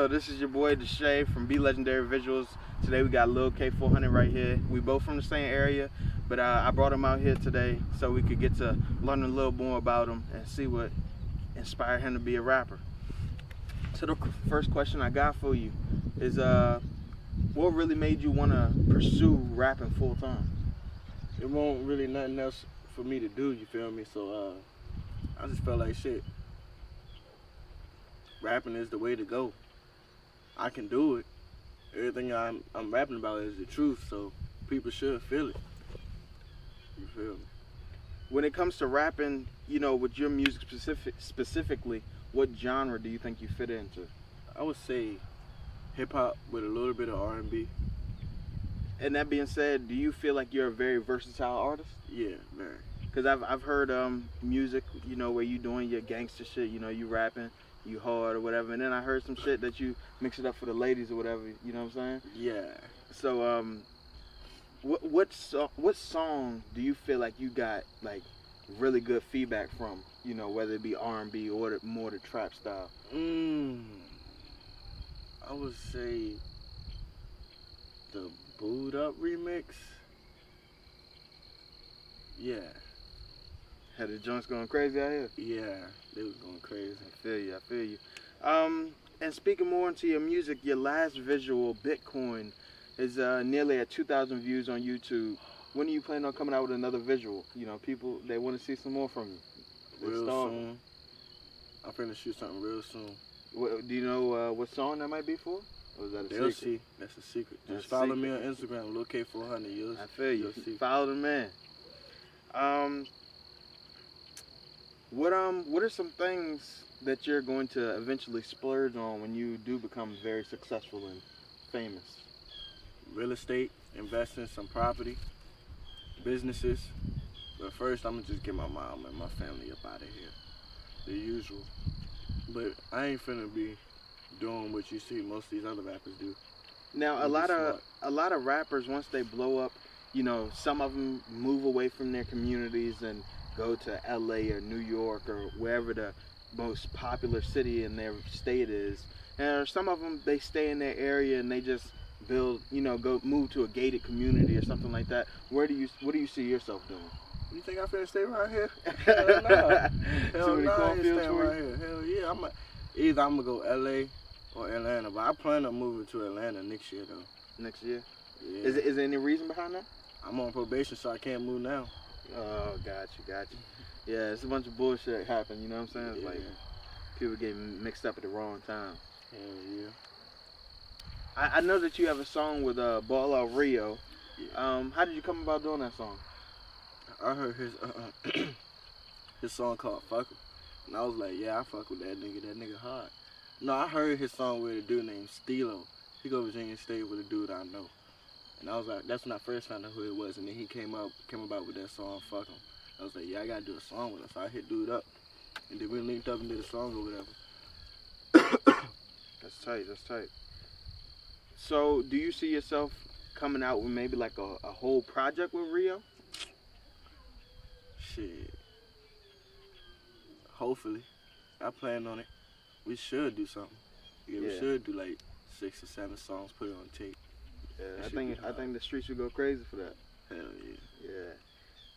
Yo, this is your boy Deshay from Be Legendary Visuals. Today we got LILKAY400 right here. We both from the same area, but I brought him out here today so we could get to learn a little more about him and see what inspired him to be a rapper. So the first question I got for you is, what really made you want to pursue rapping full time? It won't really nothing else for me to do, you feel me? So I just felt like shit. Rapping is the way to go. I can do it. Everything I'm rapping about is the truth, so people should feel it. You feel me? When it comes to rapping, you know, with your music specifically, what genre do you think you fit into? I would say hip hop with a little bit of R&B. And that being said, do you feel like you're a very versatile artist? Yeah, very. Because I've heard music, you know, where you doing your gangster shit, you know, you rapping, you hard or whatever, and then I heard some shit that you mix it up for the ladies or whatever, you know what I'm saying? Yeah. So what song do you feel like you got like really good feedback from, you know, whether it be R&B or more the trap style? I would say the Booed Up remix. Yeah. Had the joints going crazy out here? Yeah, they was going crazy. I feel you. And speaking more into your music, your last visual, Bitcoin, is nearly at 2,000 views on YouTube. When are you planning on coming out with another visual? You know, people, they want to see some more from you. Real soon. I'm finna shoot something real soon. Do you know what song that might be for? Or is that a They'll secret? see. That's a secret. That's Just follow secret. me on Instagram, LILKAY400. I feel you. See. Follow the man. What are some things that you're going to eventually splurge on when you do become very successful and famous? Real estate, invest in some property, businesses. But first, I'm gonna just get my mom and my family up out of here. The usual. But I ain't finna be doing what you see most of these other rappers do. Now, a lot of rappers, once they blow up, you know, some of them move away from their communities and go to LA or New York or wherever the most popular city in their state is. And some of them, they stay in their area and they just build, you know, move to a gated community or something like that. What do you see yourself doing? You think I'm finna stay right here? Hell no. Hell no, I ain't staying for right here. Hell yeah. Either I'm gonna go LA or Atlanta, but I plan on moving to Atlanta next year though. Next year? Yeah. Is there any reason behind that? I'm on probation, so I can't move now. Oh, got you. Yeah, it's a bunch of bullshit happen, you know what I'm saying? It's Yeah. like people getting mixed up at the wrong time. Hell yeah. I know that you have a song with Ball Out Rio. Yeah. How did you come about doing that song? I heard his song called Fuck 'Em. And I was like, yeah, I fuck with that nigga hard. No, I heard his song with a dude named Stilo. He go to Virginia State with a dude I know. And I was like, that's when I first found out who it was. And then he came about with that song, Fuck 'Em. I was like, yeah, I gotta do a song with him. So I hit dude up. And then we linked up and did a song or whatever. That's tight. So, do you see yourself coming out with maybe like a whole project with Rio? Shit. Hopefully. I plan on it. We should do something. Yeah, we should do like 6 or 7 songs, put it on tape. Yeah, I think the streets would go crazy for that. Hell yeah. Yeah.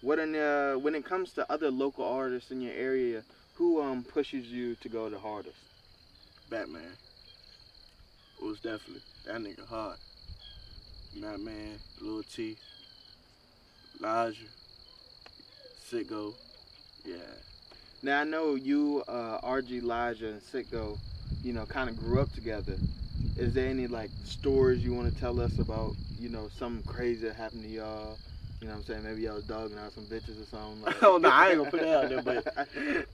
When it comes to other local artists in your area, who pushes you to go the hardest? Batman. Most definitely. That nigga hard. Batman, Lil T, Elijah, Sitgo. Yeah. Now I know you, RG, Elijah, and Sitgo, you know, kind of grew up together. Is there any like stories you want to tell us about, you know, something crazy that happened to y'all? You know what I'm saying? Maybe y'all was dogging out some bitches or something. Like. Oh no, I ain't gonna put that out there. But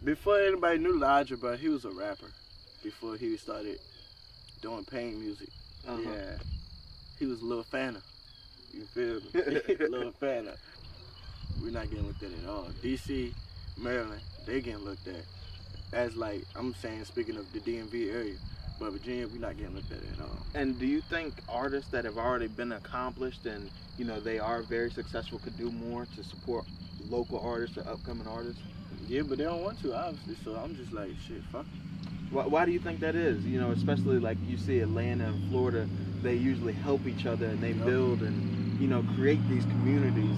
before anybody knew Elijah, bro, he was a rapper. Before he started doing pain music. Yeah. He was a little fanner. You feel me? Little fanner. We're not getting looked at at all. DC, Maryland, they getting looked at. As like, I'm saying, speaking of the DMV area. But Virginia, we're not getting looked at at all. And do you think artists that have already been accomplished and, you know, they are very successful could do more to support local artists or upcoming artists? Yeah, but they don't want to, obviously. So I'm just like, shit, fuck it. Why do you think that is? You know, especially like you see Atlanta and Florida, they usually help each other and they build and, you know, create these communities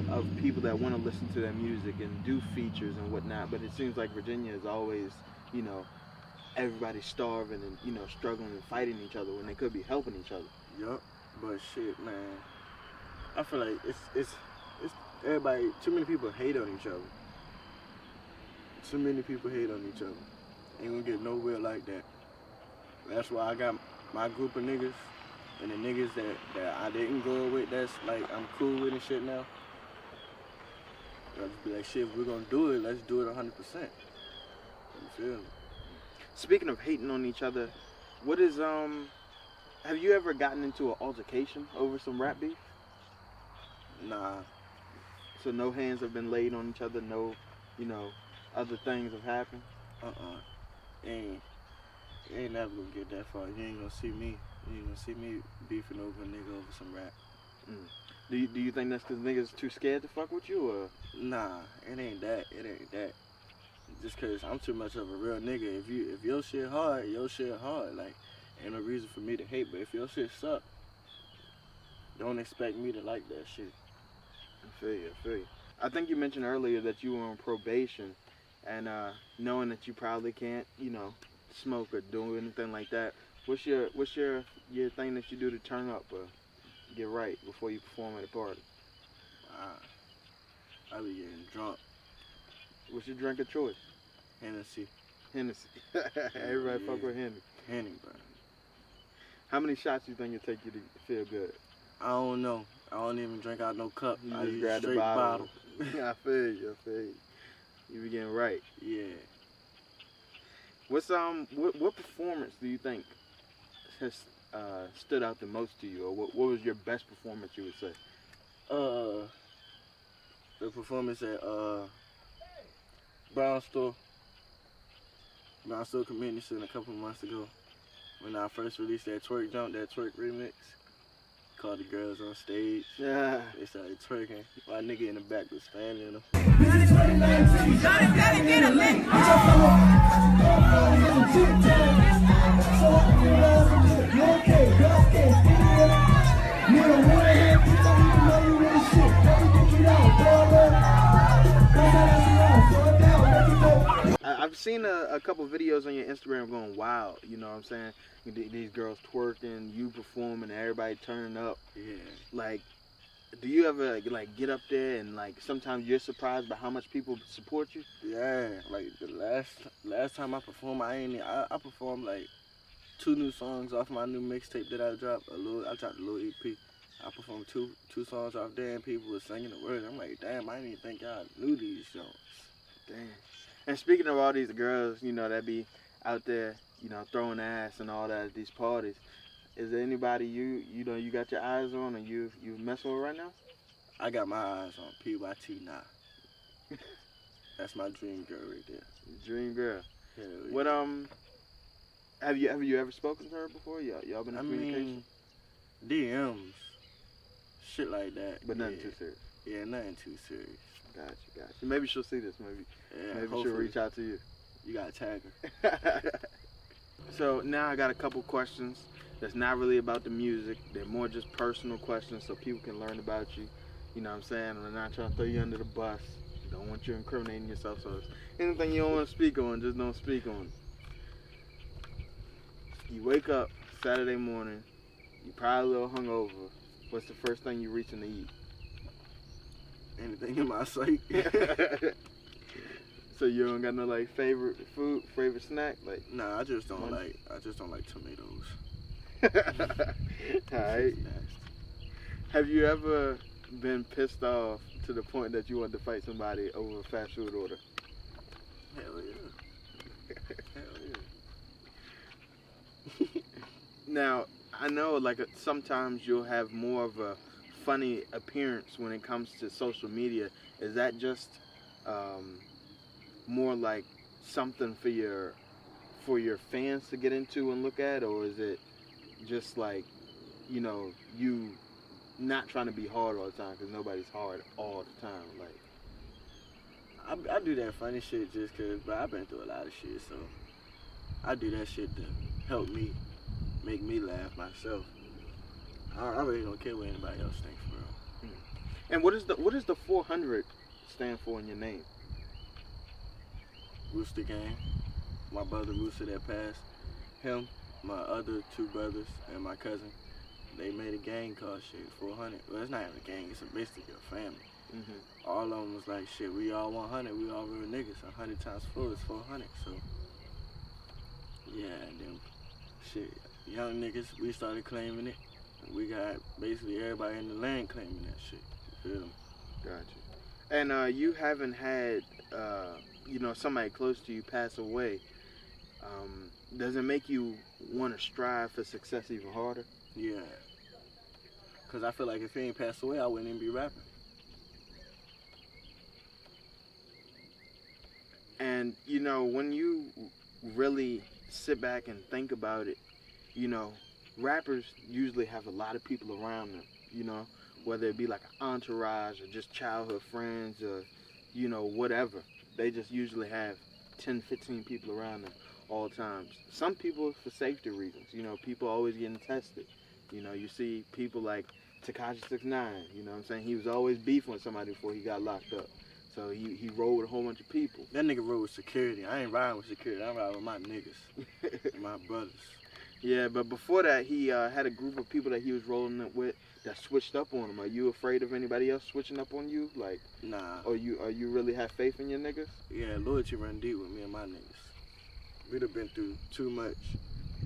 of people that want to listen to their music and do features and whatnot. But it seems like Virginia is always, you know, everybody starving and, you know, struggling and fighting each other when they could be helping each other. Yup, but shit, man, I feel like it's everybody. Too many people hate on each other. Too many people hate on each other. Ain't gonna get nowhere like that. That's why I got my group of niggas and the niggas that I didn't go with. That's like I'm cool with and shit now. I'll just be like, shit, if we're gonna do it, let's do it 100%. You feel me? Speaking of hating on each other, what is have you ever gotten into an altercation over some rap beef? Nah. So no hands have been laid on each other, no, you know, other things have happened? You ain't never gonna get that far. You ain't gonna see me. You ain't gonna see me beefing over a nigga over some rap. Do you think that's because niggas too scared to fuck with you, or? Nah, it ain't that. It ain't that. Just cause I'm too much of a real nigga. If your shit hard, your shit hard. Like, ain't no reason for me to hate. But if your shit suck, don't expect me to like that shit. I feel you. I think you mentioned earlier that you were on probation, and knowing that you probably can't, you know, smoke or do anything like that. What's your thing that you do to turn up or get right before you perform at a party? I be getting drunk. What's your drink of choice? Hennessy. Everybody fuck with Henny. Henny, bro. How many shots do you think it take you to feel good? I don't know. I don't even drink out no cup. You I just use grab straight the bottle. bottle. I feel you. You be getting right. Yeah. What's what performance do you think has stood out the most to you, or what was your best performance, you would say? The performance at Brown Store Community Center a couple months ago, when I first released that twerk remix, called The Girls on Stage. Yeah. They started twerking. My nigga in the back was fanning them. I've seen a couple videos on your Instagram going wild, you know what I'm saying? These girls twerking, you performing, everybody turning up. Yeah. Like, do you ever like get up there and like sometimes you're surprised by how much people support you? Yeah, like the last time I performed, I performed like 2 new songs off my new mixtape that I dropped. I dropped a little EP. I performed two songs off there and people were singing the words. I'm like, damn, I didn't even think y'all knew these songs. Damn. And speaking of all these girls, you know, that be out there, you know, throwing ass and all that at these parties, is there anybody you got your eyes on and you messing with right now? I got my eyes on PYT now. That's my dream girl right there. Dream girl. Hell yeah. What have you ever spoken to her before? Y'all been in communication? DMs, shit like that. But nothing too serious. Yeah, nothing too serious. Got you. Maybe she'll see this. Maybe she'll reach out to you. You gotta tag her. So now I got a couple questions that's not really about the music. They're more just personal questions so people can learn about you. You know what I'm saying? I'm not trying to throw you under the bus. Don't want you incriminating yourself. So anything you don't want to speak on, just don't speak on. You wake up Saturday morning. You probably a little hungover. What's the first thing you reaching to eat? Anything in my sight. So you don't got no like favorite food, favorite snack, like? Nah, I just don't like tomatoes. Alright. Have you ever been pissed off to the point that you wanted to fight somebody over a fast food order? Hell yeah. Hell yeah. Now, I know like sometimes you'll have more of a funny appearance when it comes to social media. Is that just more like something for your fans to get into and look at, or is it just like, you know, you not trying to be hard all the time, because nobody's hard all the time? Like, I do that funny shit just cause, but I've been through a lot of shit, so I do that shit to help me, make me laugh myself. I really don't care what anybody else thinks, bro. And what is the 400 stand for in your name? Rooster Gang. My brother Rooster that passed. Him, my other 2 brothers, and my cousin. They made a gang called shit 400. Well, it's not even a gang. It's basically a family. All of them was like, shit, we all 100. We all real niggas. 100 times 4 is 400. So, yeah, and then, shit, young niggas, we started claiming it. We got basically everybody in the land claiming that shit. You feel me? Gotcha. And you haven't had, somebody close to you pass away. Does it make you want to strive for success even harder? Yeah. Because I feel like if he ain't passed away, I wouldn't even be rapping. And, when you really sit back and think about it, rappers usually have a lot of people around them, whether it be like an entourage or just childhood friends or, whatever. They just usually have 10, 15 people around them all times. Some people for safety reasons, people always getting tested. You see people like Tekashi 6ix9ine, what I'm saying? He was always beefing with somebody before he got locked up. So he rode with a whole bunch of people. That nigga rode with security. I ain't riding with security. I'm riding with my niggas, my brothers. Yeah, but before that, he had a group of people that he was rolling up with that switched up on him. Are you afraid of anybody else switching up on you? Like, nah. Or you really have faith in your niggas? Yeah, loyalty run deep with me and my niggas. We'd have been through too much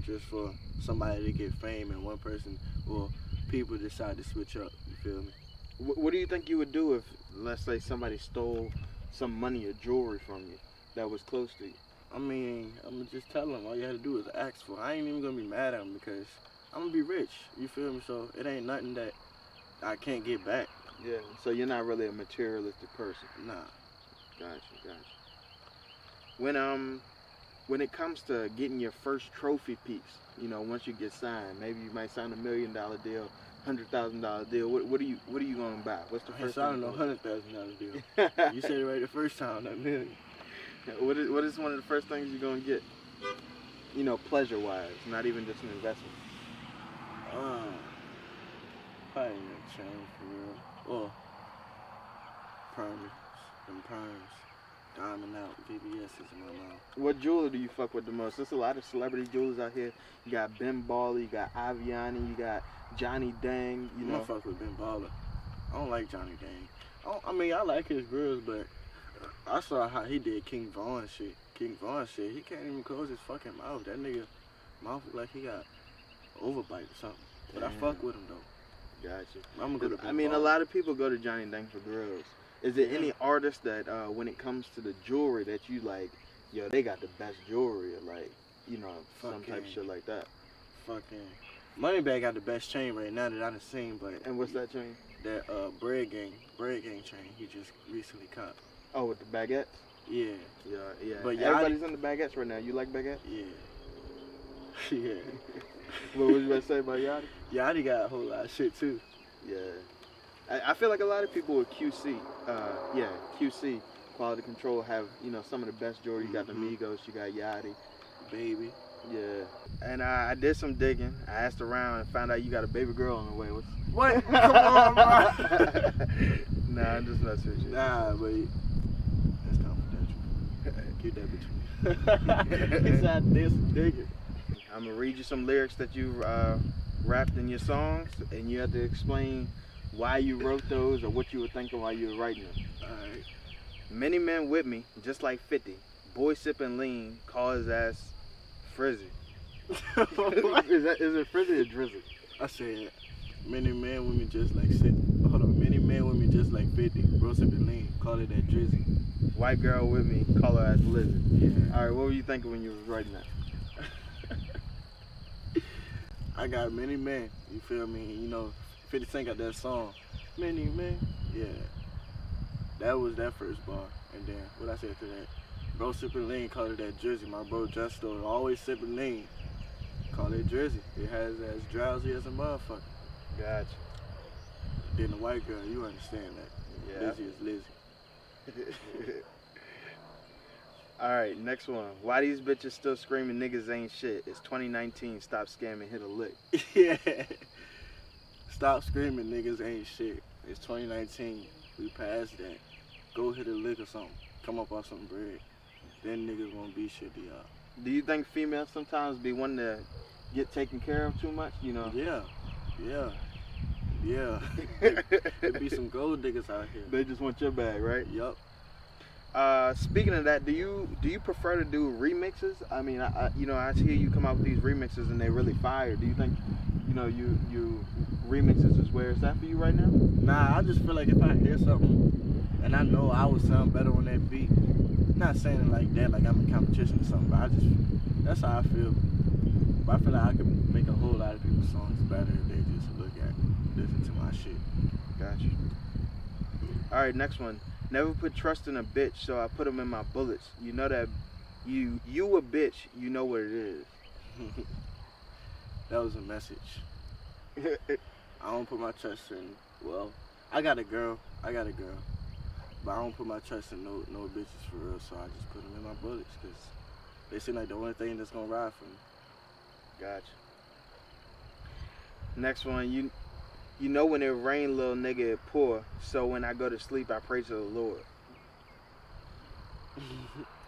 just for somebody to get fame and one person or people decide to switch up. You feel me? What do you think you would do if, let's say, somebody stole some money or jewelry from you that was close to you? I mean, I'm going to just tell them all you had to do is ask for it. I ain't even going to be mad at them because I'm going to be rich. You feel me? So it ain't nothing that I can't get back. Yeah, so you're not really a materialistic person. Nah. Gotcha. When it comes to getting your first trophy piece, once you get signed, maybe you might sign $1 million deal, $100,000 deal. What are you gonna buy? What's the first? I don't know, $100,000 deal. You said it right the first time, that million. What is one of the first things you're gonna get? Pleasure wise, not even just an investment. Probably a chain for real. Or perms, diamond out, VVS's in my mouth. What jeweler do you fuck with the most? There's a lot of celebrity jewelers out here. You got Ben Baller, you got Aviani, you got Johnny Dang. I don't fuck with Ben Baller. I don't like Johnny Dang. I like his grills, but I saw how he did King Von shit. He can't even close his fucking mouth. That nigga mouth look like he got overbite or something. But I fuck with him though. Gotcha. I'm gonna go to Ben a Baller. lot of people go to Johnny Dang for grills. Is there any artist that, when it comes to the jewelry, that you like, they got the best jewelry, or like, some type of shit like that? Fucking Moneybag got the best chain right now that I done seen, but... And what's that chain? That Bread Gang chain he just recently caught. Oh, with the baguettes? Yeah. Yeah. But everybody's in the baguettes right now. You like baguettes? Yeah. Yeah. What was you about to say about Yachty? Yachty got a whole lot of shit too. Yeah. I feel like a lot of people with QC, quality control, have, some of the best jewelry. You got the Migos, you got Yachty. Baby. Yeah. And I did some digging. I asked around and found out you got a baby girl on the way. What? Come on, bro. Nah, I'm just messing with you. Nah, but that's confidential. Keep that between. It's out there some digging. I'm going to read you some lyrics that you rapped in your songs, and you have to explain why you wrote those or what you were thinking while you were writing them. Alright. Many men with me, just like 50. Boy sipping lean, call his ass Frizzy. Is it Frizzy or Drizzy? I said, many men with me just like many men with me just like 50. Bro sipping lean, call it that Drizzy. White girl with me, call her ass Lizzy. Yeah. Alright, what were you thinking when you was writing that? I got many men, you feel me? 50 Cent got that song, Many Men. Yeah. That was that first bar. And then, what I said to that? Bro sipping lean, call it that Drizzy. My bro Justo, always sipping lean. Call it Drizzy. It has as drowsy as a motherfucker. Gotcha. Then the white girl, you understand that. Yeah. Lizzy is Lizzy. Alright, next one. Why these bitches still screaming niggas ain't shit? It's 2019. Stop scamming, hit a lick. Yeah. Stop screaming niggas ain't shit. It's 2019. We passed that. Go hit a lick or something. Come up on some bread. Then niggas won't be shit to y'all. Do you think females sometimes be wanting to get taken care of too much? You know? Yeah. There be some gold diggers out here. They just want your bag, right? Yup. Speaking of that, do you prefer to do remixes? I mean, I hear you come out with these remixes and they're really fire. Do you think, you remixes is where it's at for you right now? Nah, I just feel like if I hear something and I know I would sound better on that beat, not saying it like that, like I'm in competition or something, but that's how I feel. But I feel like I could make a whole lot of people's songs better if they just listen to my shit. Gotcha. All right, next one. Never put trust in a bitch, so I put them in my bullets. You know that you a bitch, you know what it is. That was a message. I don't put my trust in, well, I got a girl, but I don't put my trust in no bitches for real, so I just put them in my bullets, because they seem like the only thing that's going to ride for me. Gotcha. Next one, you know when it rain, little nigga, it pour, so when I go to sleep, I pray to the Lord.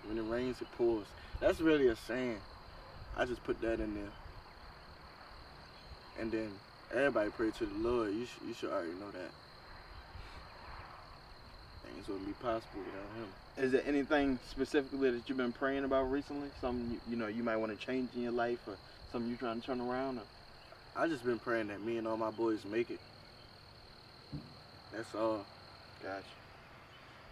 When it rains, it pours. That's really a saying. I just put that in there. And then everybody pray to the Lord. You should already know that. Things wouldn't be possible without him. Is there anything specifically that you've been praying about recently? Something you might want to change in your life, or something you're trying to turn around? Or? I just been praying that me and all my boys make it. That's all. Gotcha.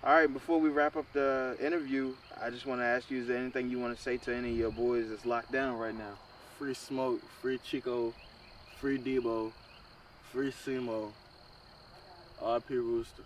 All right, before we wrap up the interview, I just want to ask you, is there anything you want to say to any of your boys that's locked down right now? Free Smoke, free Chico, free Debo, free Simo, RP Rooster.